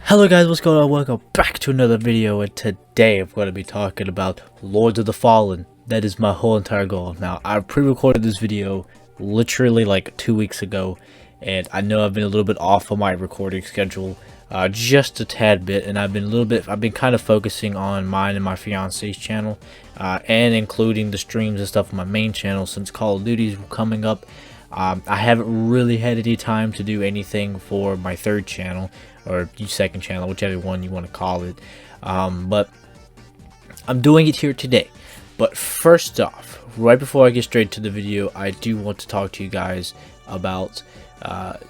Hello guys, what's going on? Welcome back to another video, and today I'm going to be talking about Lords of the Fallen. That is my whole entire goal. Now, I pre-recorded this video literally like 2 weeks ago, and I know I've been a little bit off on my recording schedule, just a tad bit, and I've been kind of focusing on mine and my fiance's channel, and including the streams and stuff on my main channel since Call of Duty's coming up. I haven't really had any time to do anything for my third channel or second channel, whichever one you want to call it, but I'm doing it here today. But first off, right before I get straight to the video, I do want to talk to you guys about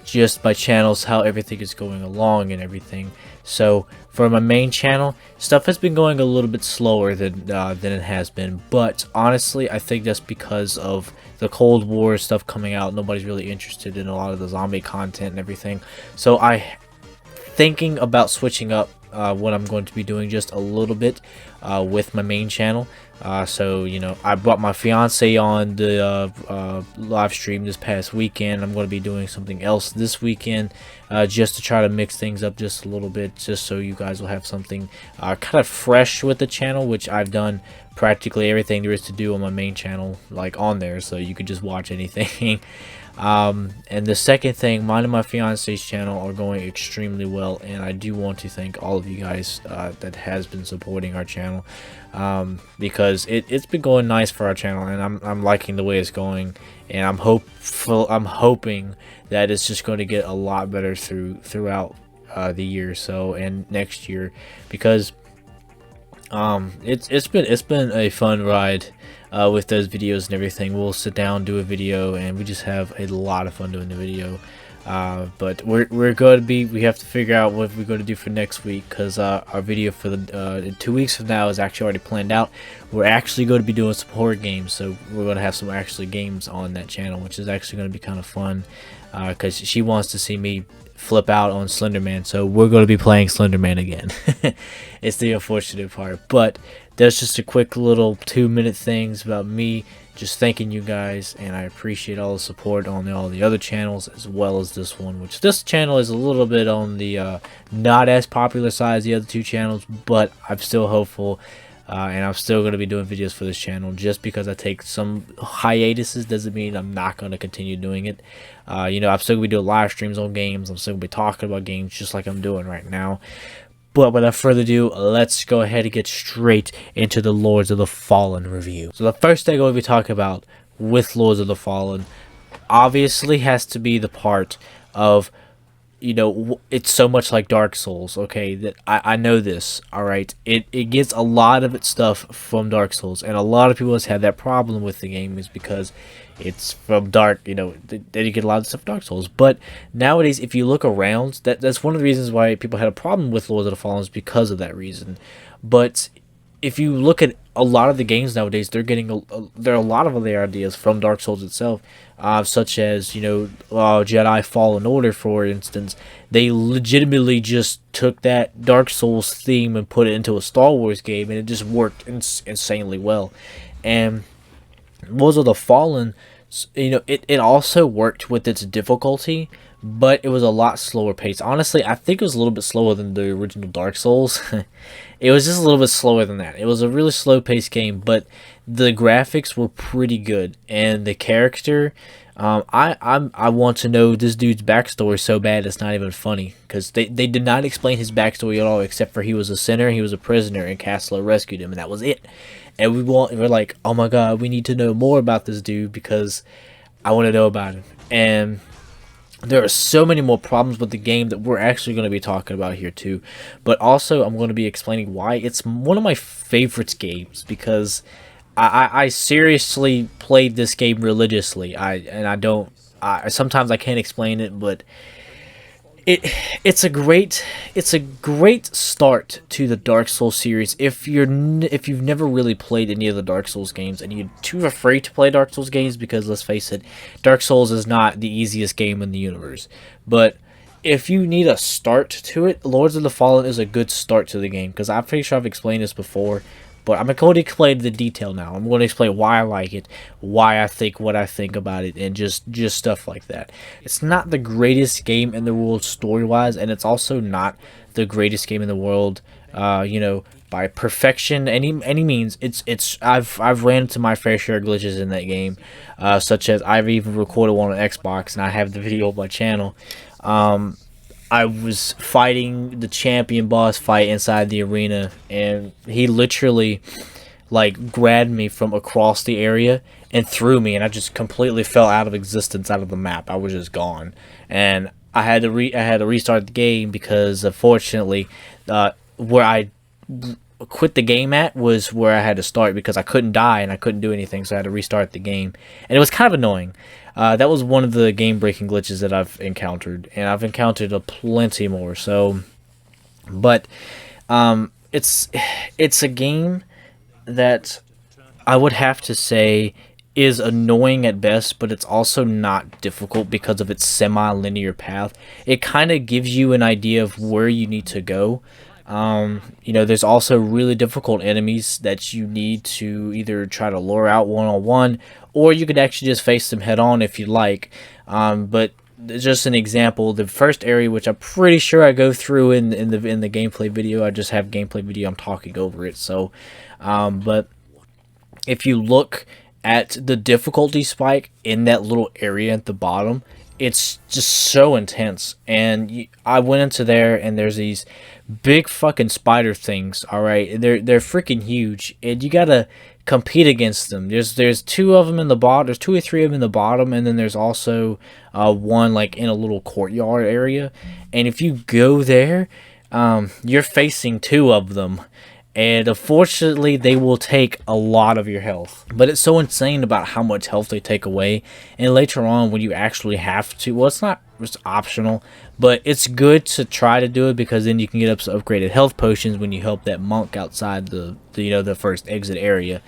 just my channels, how everything is going along and everything. So for my main channel, stuff has been going a little bit slower than it has been, but honestly I think that's because of the Cold War stuff coming out. Nobody's really interested in a lot of the zombie content and everything, so I thinking about switching up what I'm going to be doing just a little bit with my main channel. So, you know, I brought my fiance on the live stream this past weekend. I'm going to be doing something else this weekend just to try to mix things up just a little bit, just so you guys will have something kind of fresh with the channel, which I've done practically everything there is to do on my main channel, like on there, so you could just watch anything. And the second thing, mine and my fiance's channel are going extremely well, and I do want to thank all of you guys that has been supporting our channel, because it's been going nice for our channel, and I'm liking the way it's going, and I'm hoping that it's just going to get a lot better throughout the year, so, and next year, because it's been a fun ride with those videos and everything. We'll sit down, do a video, and we just have a lot of fun doing the video. But we have to figure out what we're going to do for next week, because our video for the 2 weeks from now is actually already planned out. We're actually going to be doing some horror games, so we're going to have some actually games on that channel, which is actually going to be kind of fun, because she wants to see me flip out on Slenderman, so we're going to be playing Slenderman again. It's the unfortunate part, but that's just a quick little 2-minute things about me just thanking you guys, and I appreciate all the support on all the other channels as well as this one, which this channel is a little bit on the not as popular side as the other two channels, but I'm still hopeful, and I'm still going to be doing videos for this channel. Just because I take some hiatuses doesn't mean I'm not going to continue doing it. You know, I'm still going to be doing live streams on games. I'm still going to be talking about games just like I'm doing right now. But without further ado, let's go ahead and get straight into the Lords of the Fallen review. So the first thing I'm going to be talking about with Lords of the Fallen obviously has to be the part of, you know, it's so much like Dark Souls, okay, that I know this, alright, it gets a lot of its stuff from Dark Souls, and a lot of people has had that problem with the game is because it's from Dark, you know, they get a lot of stuff from Dark Souls. But nowadays, if you look around, that's one of the reasons why people had a problem with Lords of the Fallen, is because of that reason. But if you look at a lot of the games nowadays, they're getting there are a lot of their ideas from Dark Souls itself, such as, you know, Jedi Fallen Order, for instance. They legitimately just took that Dark Souls theme and put it into a Star Wars game, and it just worked insanely well. And Lords of the Fallen, you know, it also worked with its difficulty, but it was a lot slower paced. Honestly, I think it was a little bit slower than the original Dark Souls. It was just a little bit slower than that. It was a really slow paced game, but the graphics were pretty good, and the character, I want to know this dude's backstory so bad it's not even funny, because they did not explain his backstory at all, except for he was a sinner, he was a prisoner, and Castelo rescued him, and that was it. And we're like, oh my god, we need to know more about this dude, because I want to know about him. And there are so many more problems with the game that we're actually going to be talking about here too. But also, I'm going to be explaining why it's one of my favorite games, because I seriously played this game religiously. Sometimes I can't explain it, but it's a great start to the Dark Souls series. If you've never really played any of the Dark Souls games, and you're too afraid to play Dark Souls games, because let's face it, Dark Souls is not the easiest game in the universe, but if you need a start to it, Lords of the Fallen is a good start to the game, because I'm pretty sure I've explained this before, but I'm going to explain the detail now. I'm going to explain why I like it, why I think what I think about it, and just stuff like that. It's not the greatest game in the world story-wise, and it's also not the greatest game in the world, you know, by perfection any means. I've ran into my fair share of glitches in that game, such as I've even recorded one on Xbox, and I have the video on my channel. I was fighting the champion boss fight inside the arena, and he literally like grabbed me from across the area and threw me, and I just completely fell out of existence, out of the map. I was just gone, and I had to restart the game because unfortunately, where I quit the game at was where I had to start because I couldn't die and I couldn't do anything, so I had to restart the game, and it was kind of annoying. That was one of the game-breaking glitches that I've encountered, and I've encountered a plenty more. So, but it's a game that I would have to say is annoying at best, but it's also not difficult because of its semi-linear path. It kind of gives you an idea of where you need to go. You know, there's also really difficult enemies that you need to either try to lure out one-on-one, or you could actually just face them head-on if you like. But just an example, the first area, which I'm pretty sure I go through in the gameplay video, I just have gameplay video, I'm talking over it. So, but if you look at the difficulty spike in that little area at the bottom, it's just so intense. And I went into there, and there's these big fucking spider things. All right, they're freaking huge, and you gotta compete against them. There's two of them in the bottom. There's two or three of them in the bottom, and then there's also one like in a little courtyard area. And if you go there, you're facing two of them. And unfortunately, they will take a lot of your health. But it's so insane about how much health they take away. And later on, when you actually have to, well, it's optional, but it's good to try to do it because then you can get upgraded health potions when you help that monk outside the first exit area.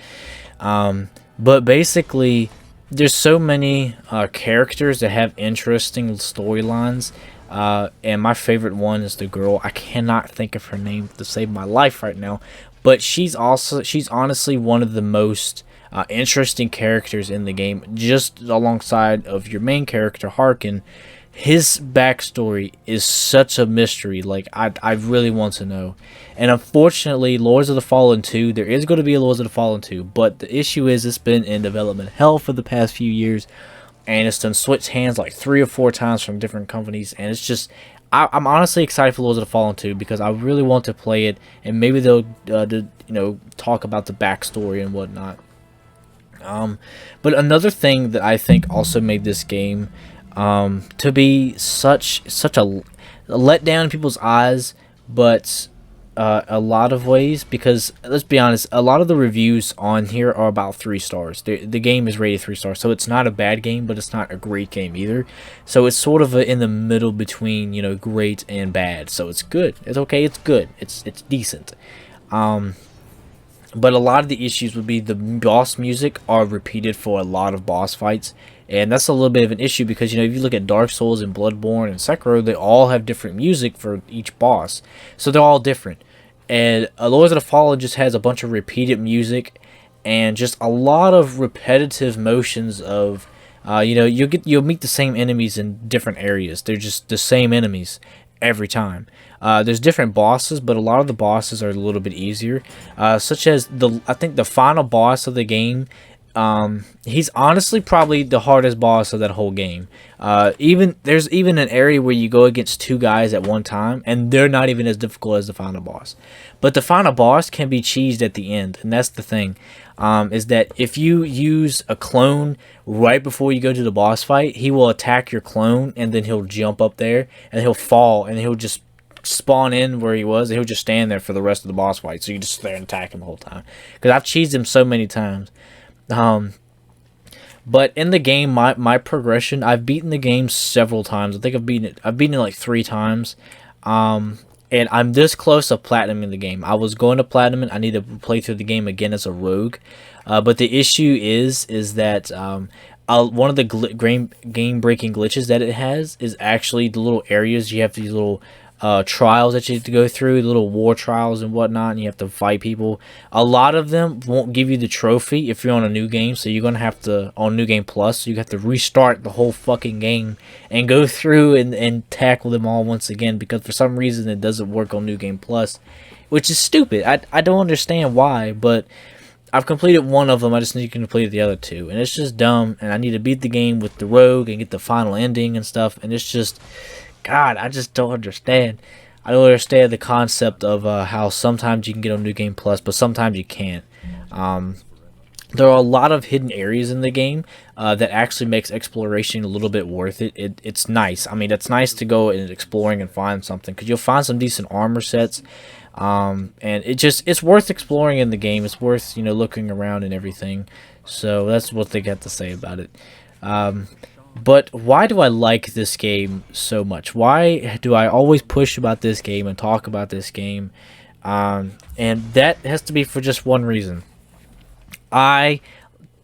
But basically, there's so many characters that have interesting storylines. And my favorite one is the girl. I cannot think of her name to save my life right now, but she's honestly one of the most interesting characters in the game, just alongside of your main character Harkin. His backstory is such a mystery. Like I really want to know. And unfortunately, Lords of the Fallen 2, there is going to be a Lords of the Fallen 2, but the issue is it's been in development hell for the past few years. And it's done switched hands like 3 or 4 times from different companies, and it's just I'm honestly excited for Lords of the Fallen 2 because I really want to play it, and maybe they'll talk about the backstory and whatnot. But another thing that I think also made this game to be such a letdown in people's eyes, but a lot of ways, because let's be honest, a lot of the reviews on here are about 3 stars. The game is rated 3 stars, so it's not a bad game, but it's not a great game either. So it's sort of in the middle between, you know, great and bad. So it's good. It's okay. It's good. It's decent. But a lot of the issues would be the boss music are repeated for a lot of boss fights. And that's a little bit of an issue because, you know, if you look at Dark Souls and Bloodborne and Sekiro, they all have different music for each boss. So they're all different. And Lords of the Fallen just has a bunch of repeated music and just a lot of repetitive motions of, you'll meet the same enemies in different areas. They're just the same enemies every time. There's different bosses, but a lot of the bosses are a little bit easier, such as I think the final boss of the game. He's honestly probably the hardest boss of that whole game. There's even an area where you go against 2 guys at one time, and they're not even as difficult as the final boss. But the final boss can be cheesed at the end, and that's the thing. Is that if you use a clone right before you go to the boss fight, he will attack your clone, and then he'll jump up there, and he'll fall, and he'll just spawn in where he was, and he'll just stand there for the rest of the boss fight. So you just sit there and attack him the whole time. Because I've cheesed him so many times. But in the game, my progression, I've beaten the game several times. I think I've beaten it like 3 times. And I'm this close to platinuming the game. I was going to platinum it. I need to play through the game again as a rogue. But the issue is that one of the game-breaking glitches that it has is actually the little areas. You have these little trials that you have to go through, little war trials and whatnot, and you have to fight people. A lot of them won't give you the trophy if you're on a new game, so you're gonna have to, on New Game Plus, so you have to restart the whole fucking game and go through and tackle them all once again, because for some reason it doesn't work on New Game Plus, which is stupid. I don't understand why, but I've completed one of them. I just need to complete the other two, and it's just dumb. And I need to beat the game with the rogue and get the final ending and stuff. And it's just, God, I just don't understand. I don't understand the concept of how sometimes you can get on New Game Plus, but sometimes you can't. There are a lot of hidden areas in the game that actually makes exploration a little bit worth it. It's nice. I mean, it's nice to go and exploring and find something, because you'll find some decent armor sets. And it's worth exploring in the game. It's worth, you know, looking around and everything. So that's what they got to say about it. But why do I like this game so much? Why do I always push about this game and talk about this game? And that has to be for just one reason. I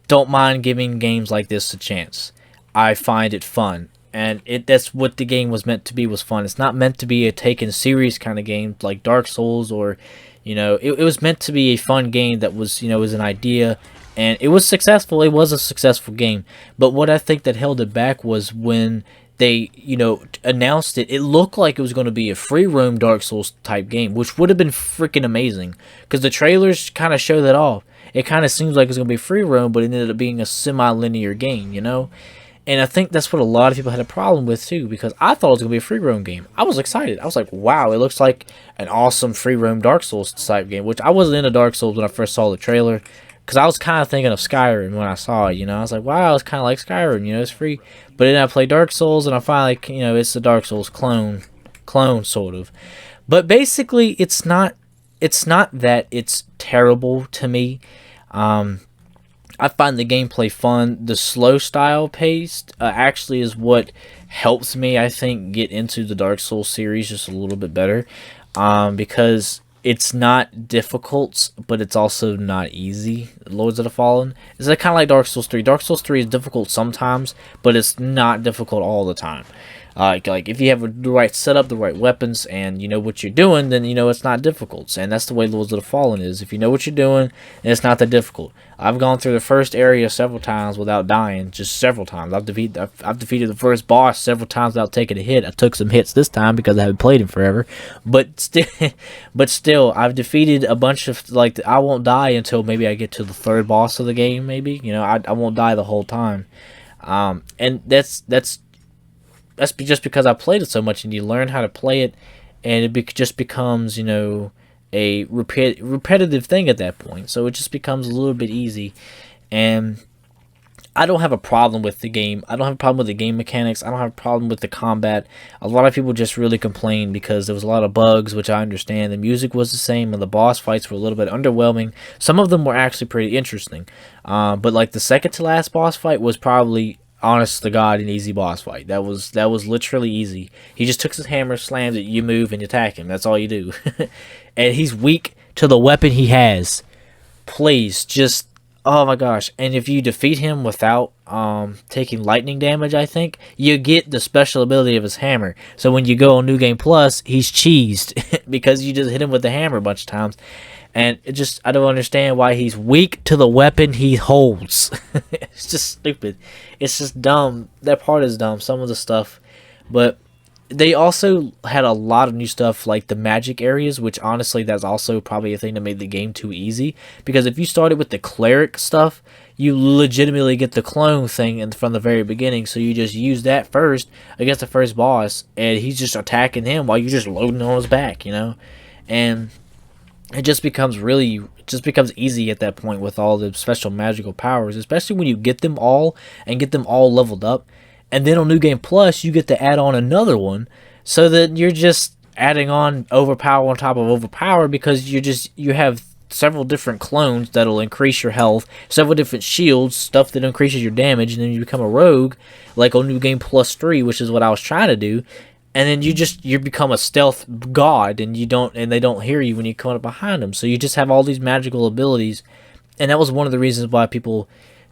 don't mind giving games like this a chance. I find it fun. And that's what the game was meant to be, was fun. It's not meant to be a taken serious kind of game like Dark Souls, or, you know, it was meant to be a fun game that was, you know, was an idea, and it was successful. It was a successful game. But what I think that held it back was when they, you know, announced it. It looked like it was going to be a free roam Dark Souls type game, which would have been freaking amazing, because the trailers kind of show that off. It kind of seems like it's going to be free roam, but it ended up being a semi-linear game, you know? And I think that's what a lot of people had a problem with too, because I thought it was going to be a free roam game. I was excited. I was like, wow, it looks like an awesome free roam Dark Souls type game, which I wasn't into Dark Souls when I first saw the trailer, because I was kind of thinking of Skyrim when I saw it, you know. I was like, wow, it's kind of like Skyrim, you know, it's free. But then I played Dark Souls, and I finally, you know, it's the Dark Souls clone sort of. But basically, it's not that it's terrible to me. I find the gameplay fun. The slow style paced actually is what helps me, I think, get into the Dark Souls series just a little bit better, because it's not difficult, but it's also not easy. Lords of the Fallen, it's like, kind of like Dark Souls 3. Dark Souls 3 is difficult sometimes, but it's not difficult all the time. Like if you have the right setup, the right weapons, and you know what you're doing, then you know it's not difficult. And that's the way Lords of the Fallen is. If you know what you're doing, it's not that difficult. I've gone through the first area several times without dying, just several times. I've defeated the first boss several times without taking a hit. I took some hits this time because I haven't played him forever, but still, I've defeated a bunch of, like, I won't die until maybe I get to the third boss of the game. Maybe, you know, I won't die the whole time, and that's just because I played it so much, and you learn how to play it, and it just becomes, you know, a repetitive thing at that point. So it just becomes a little bit easy, and I don't have a problem with the game. I don't have a problem with the game mechanics. I don't have a problem with the combat. A lot of people just really complain because there was a lot of bugs, which I understand. The music was the same, and the boss fights were a little bit underwhelming. Some of them were actually pretty interesting, but like the second to last boss fight was probably, honest to God, an easy boss fight. That was literally easy. He just took his hammer, slammed it, you move and you attack him. That's all you do. And he's weak to the weapon he has. Please, just, oh my gosh. And if you defeat him without taking lightning damage, I think, you get the special ability of his hammer. So when you go on New Game Plus, he's cheesed because you just hit him with the hammer a bunch of times. And it just, I don't understand why he's weak to the weapon he holds. It's just stupid. It's just dumb. That part is dumb, some of the stuff. But they also had a lot of new stuff, like the magic areas, which honestly, that's also probably a thing that made the game too easy. Because if you started with the cleric stuff, you legitimately get the clone thing from the very beginning. So you just use that first against the first boss, and he's just attacking him while you're just loading on his back, you know? And it just becomes easy at that point with all the special magical powers, especially when you get them all and get them all leveled up. And then on New Game Plus, you get to add on another one, so that you're just adding on overpower on top of overpower, because you have several different clones that'll increase your health, several different shields, stuff that increases your damage, and then you become a rogue, like on New Game Plus 3, which is what I was trying to do. And then you become a stealth god, and they don't hear you when you come up behind them. So you just have all these magical abilities, and that was one of the reasons why people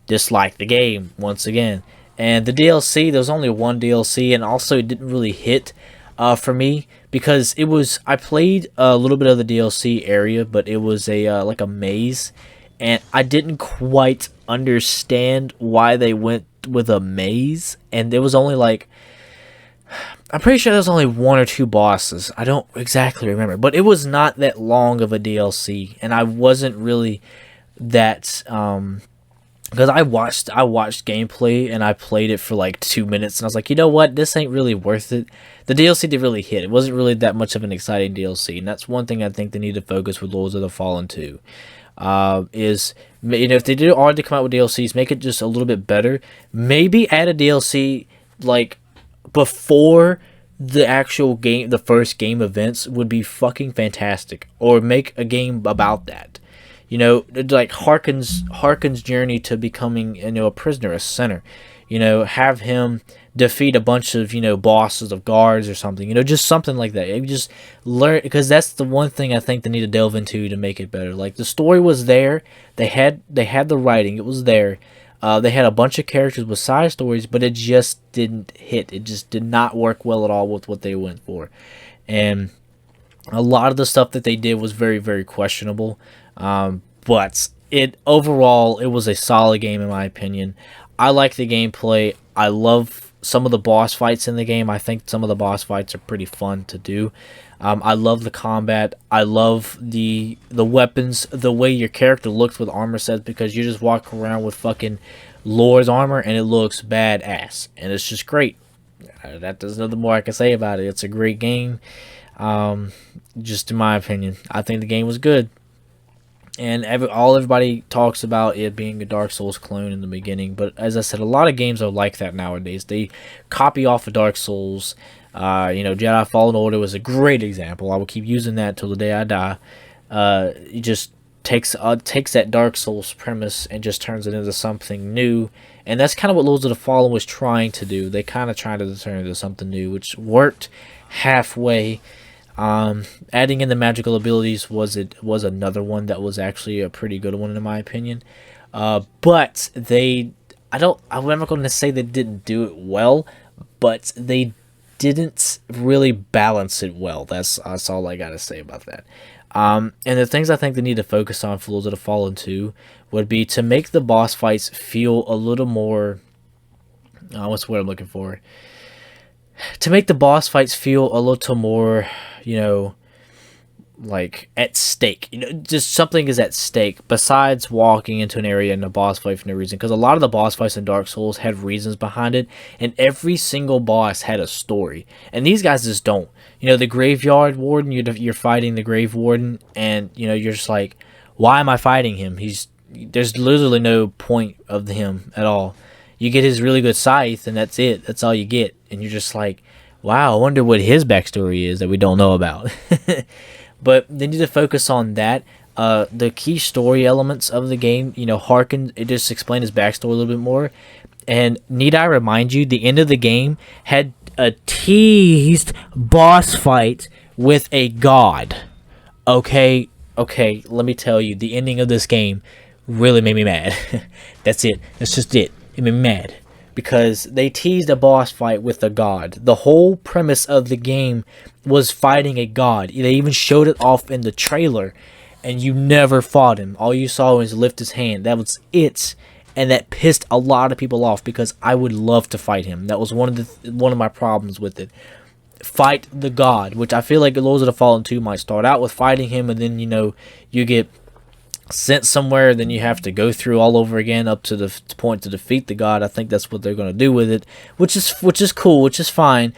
disliked the game once again. And the DLC, there was only one DLC, and also it didn't really hit for me, because I played a little bit of the DLC area, but it was a like a maze, and I didn't quite understand why they went with a maze, and there was only like, I'm pretty sure there's only one or two bosses. I don't exactly remember, but it was not that long of a DLC, and I wasn't really that because I watched gameplay and I played it for like 2 minutes, and I was like, you know what, this ain't really worth it. The DLC did really hit. It wasn't really that much of an exciting DLC, and that's one thing I think they need to focus with Lords of the Fallen 2. Is, if they did already come out with DLCs, make it just a little bit better. Maybe add a DLC like before the actual game, the first game events would be fucking fantastic. Or make a game about that. Like Harken's journey to becoming, a prisoner, a sinner. Have him defeat a bunch of, bosses of guards or something. Just something like that. You just learn, because that's the one thing I think they need to delve into to make it better. Like, the story was there. They had the writing. It was there. They had a bunch of characters with side stories, but it just didn't hit. It just did not work well at all with what they went for. And a lot of the stuff that they did was very, very questionable. But overall, it was a solid game in my opinion. I like the gameplay. I love some of the boss fights in the game. I think some of the boss fights are pretty fun to do. I love the combat. I love the weapons, the way your character looks with armor sets, because you just walk around with fucking Lord's armor and it looks badass, and it's just great. There's nothing more I can say about it. It's a great game. Just in my opinion, I think the game was good. And everybody talks about it being a Dark Souls clone in the beginning, but as I said, a lot of games are like that nowadays. They copy off of Dark Souls. Jedi Fallen Order was a great example. I will keep using that till the day I die. It just takes that Dark Souls premise and just turns it into something new, and that's kind of what Lords of the Fallen was trying to do. They kind of tried to turn it into something new, which worked halfway. Adding in the magical abilities was another one that was actually a pretty good one in my opinion. But I'm not going to say they didn't do it well, but they didn't really balance it well. That's all I gotta say about that. And the things I think they need to focus on for Lords of the Fallen 2 would be to make the boss fights feel a little more, what's the word I'm looking for? To make the boss fights feel a little more, like at stake. Just something is at stake besides walking into an area in a boss fight for no reason. Because a lot of the boss fights in Dark Souls had reasons behind it, and every single boss had a story. And these guys just don't. The Graveyard Warden, you're fighting the Grave Warden, and you're just like, why am I fighting him? There's literally no point of him at all. You get his really good scythe, and that's it. That's all you get. And you're just like, wow, I wonder what his backstory is that we don't know about. But they need to focus on that. The key story elements of the game, Harken, it just explained his backstory a little bit more. And need I remind you, the end of the game had a teased boss fight with a god. Okay, let me tell you, the ending of this game really made me mad. That's it. That's just it. It made me mad. Because they teased a boss fight with a god. The whole premise of the game was fighting a god. They even showed it off in the trailer, and you never fought him. All you saw was lift his hand. That was it. And that pissed a lot of people off, because I would love to fight him. That was one of my problems with it. Fight the god, which I feel like Lords of the Fallen 2 might start out with fighting him, and then you get sent somewhere, then you have to go through all over again up to the point to defeat the god. I think that's what they're going to do with it, which is cool, which is fine.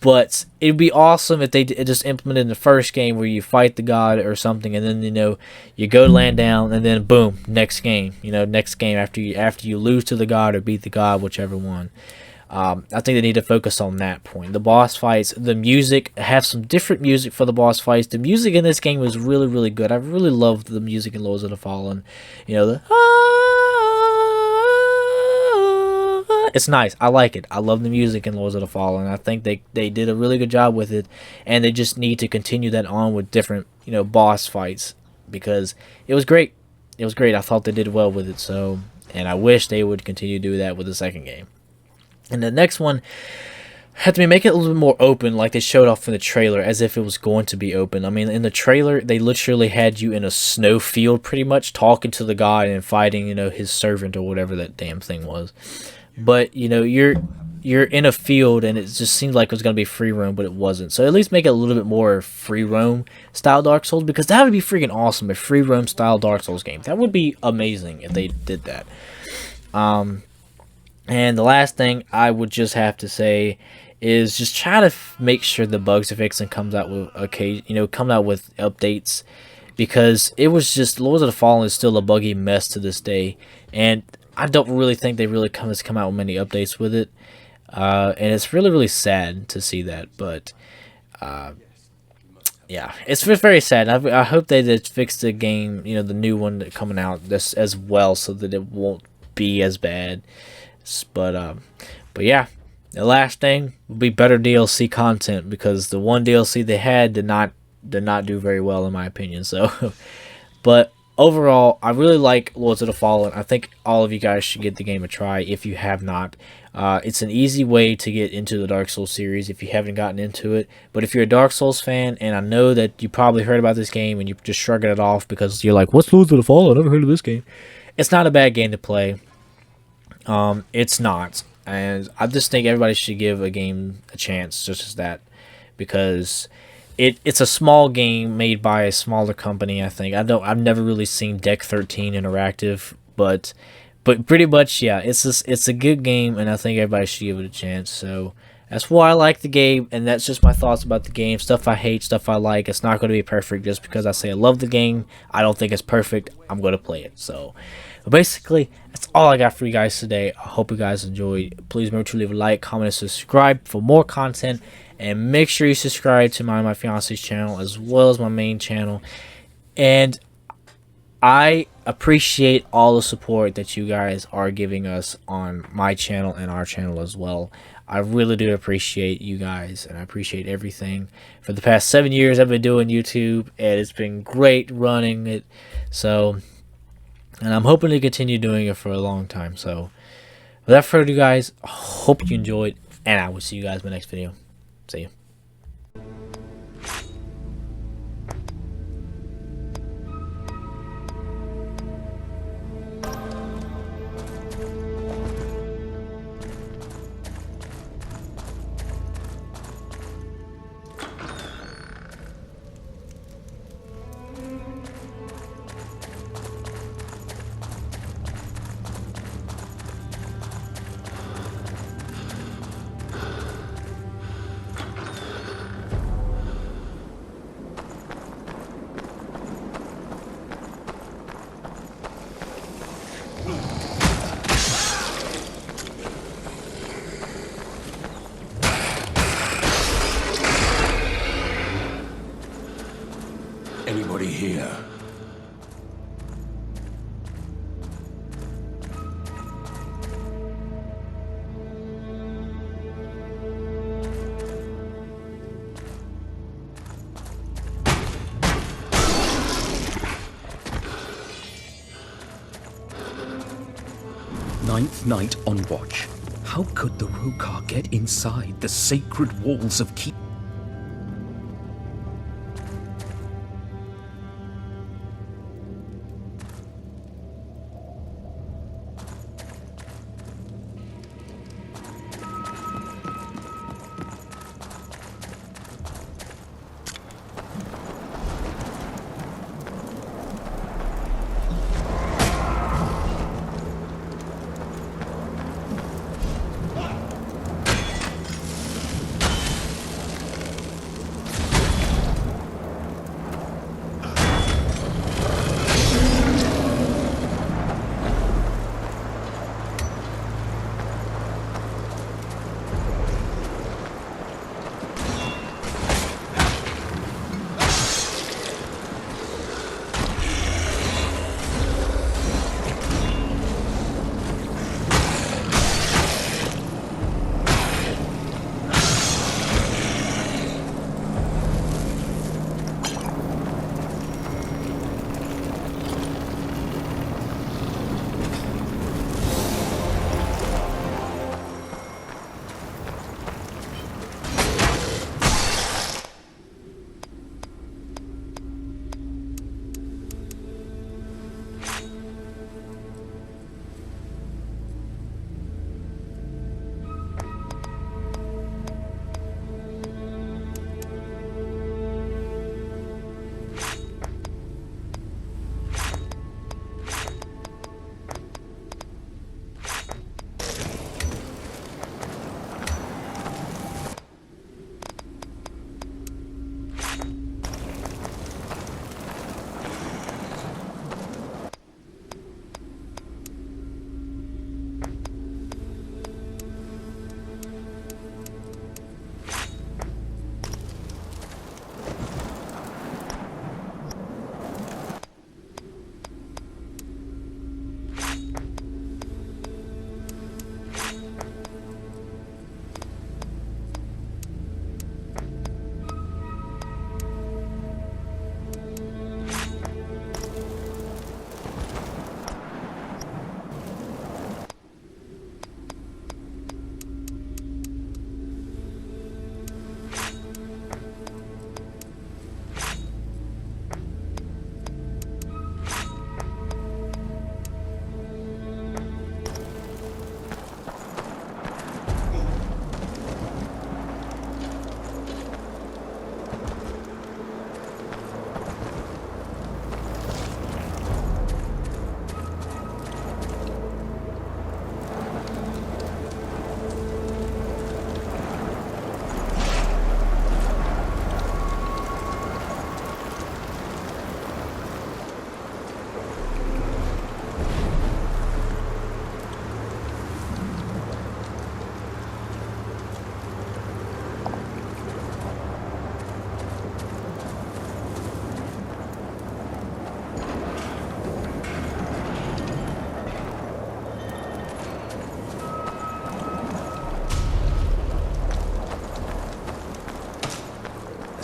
But it'd be awesome if they just implemented in the first game where you fight the god or something, and then you go land down, and then boom, next game. Next game after you lose to the god or beat the god, whichever one. I think they need to focus on that point. The boss fights, the music, have some different music for the boss fights. The music in this game was really, really good. I really loved the music in Lords of the Fallen. It's nice. I like it. I love the music in Lords of the Fallen. I think they did a really good job with it, and they just need to continue that on with different boss fights, because it was great. It was great. I thought they did well with it. And I wish they would continue to do that with the second game. And the next one, Had to make it a little bit more open, like they showed off in the trailer, as if it was going to be open. I mean, in the trailer, they literally had you in a snow field, pretty much, talking to the guy and fighting, his servant or whatever that damn thing was. But you're in a field, and it just seemed like it was gonna be free roam, but it wasn't. So at least make it a little bit more free roam style Dark Souls, because that would be freaking awesome. A free roam style Dark Souls game, that would be amazing if they did that. And the last thing I would just have to say is just try to make sure the bugs are fixed and comes out with come out with updates, because it was just Lords of the Fallen is still a buggy mess to this day, and I don't really think they really come out with many updates with it, and it's really sad to see that. But yeah, it's very sad. I hope they did fix the game, the new one coming out this as well, so that it won't be as bad. But yeah. The last thing would be better DLC content, because the one DLC they had did not do very well in my opinion. So, but overall, I really like Lords of the Fallen. I think all of you guys should give the game a try if you have not. It's an easy way to get into the Dark Souls series if you haven't gotten into it. But if you're a Dark Souls fan, and I know that you probably heard about this game and you're just shrugging it off because you're like, "What's Lords of the Fallen? I've never heard of this game." It's not a bad game to play. It's not. And I just think everybody should give a game a chance, just as that, because it's a small game made by a smaller company. I think I've never really seen Deck 13 Interactive, but pretty much, yeah, it's a good game, and I think everybody should give it a chance. So that's why I like the game, and that's just my thoughts about the game. Stuff I hate, stuff I like. It's not going to be perfect just because I say I love the game. I don't think it's perfect. I'm going to play it. So. But basically, that's all I got for you guys today. I hope you guys enjoyed. Please remember to leave a like, comment, and subscribe for more content. And make sure you subscribe to my fiance's channel as well as my main channel. And I appreciate all the support that you guys are giving us on my channel and our channel as well. I really do appreciate you guys, and I appreciate everything. For the past 7 years, I've been doing YouTube, and it's been great running it. So... and I'm hoping to continue doing it for a long time. So, without further ado, guys, I hope you enjoyed, and I will see you guys in my next video. See you. Anybody here? Ninth Night on watch. How could the Rokar get inside the sacred walls of Keep?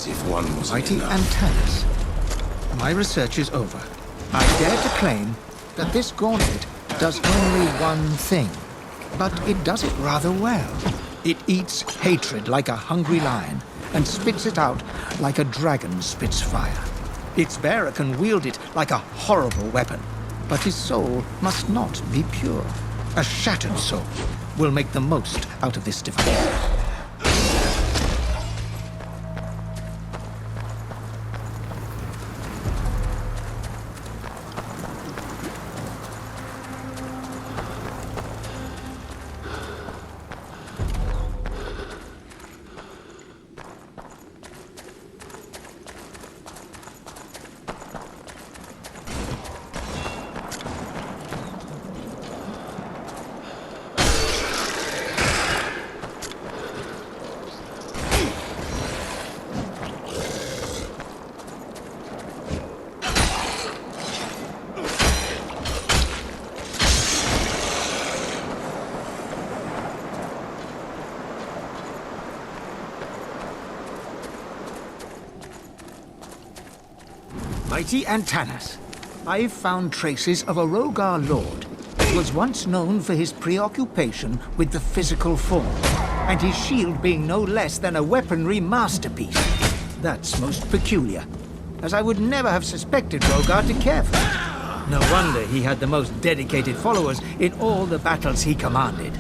As if one wasn't Mighty enough. Antanas. My research is over. I dare to claim that this gauntlet does only one thing, but it does it rather well. It eats hatred like a hungry lion and spits it out like a dragon spits fire. Its bearer can wield it like a horrible weapon, but his soul must not be pure. A shattered soul will make the most out of this device. Mighty Antanas, I've found traces of a Rogar lord that was once known for his preoccupation with the physical form, and his shield being no less than a weaponry masterpiece. That's most peculiar, as I would never have suspected Rogar to care for it. No wonder he had the most dedicated followers in all the battles he commanded.